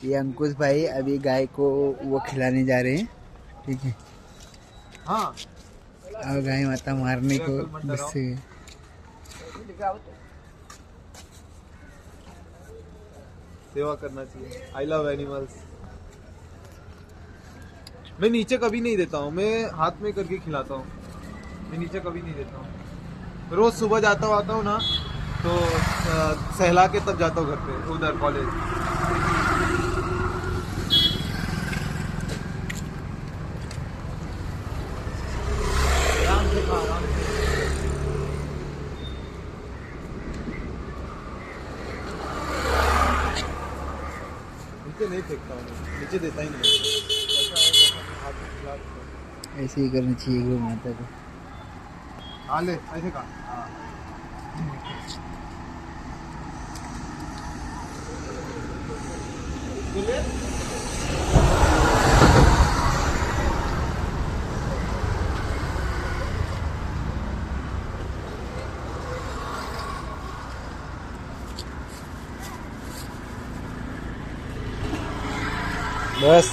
ये अंकुश भाई अभी गाय को वो खिलाने जा रहे हैं, ठीक है। हाँ, और गाय माता मारने को गुस्से। सेवा करना चाहिए। I love animals. मैं नीचे कभी नहीं देता हूँ, मैं हाथ में करके खिलाता हूँ। मैं नीचे कभी नहीं देता हूँ। रोज सुबह जाता हूँ, आता हूँ ना, तो सहला के तब जाता हूँ घर पे, उधर कॉलेज। आराम से खा, आराम से। नीचे नहीं फेंकता हूँ, नीचे देता ही नहीं। जैसा है वैसा मैं हाथ में खिला देता हूँ। ऐसे ही करना चाहिए गौ माता को। हाँ ले, ऐसे खा। हाँ। ले। बस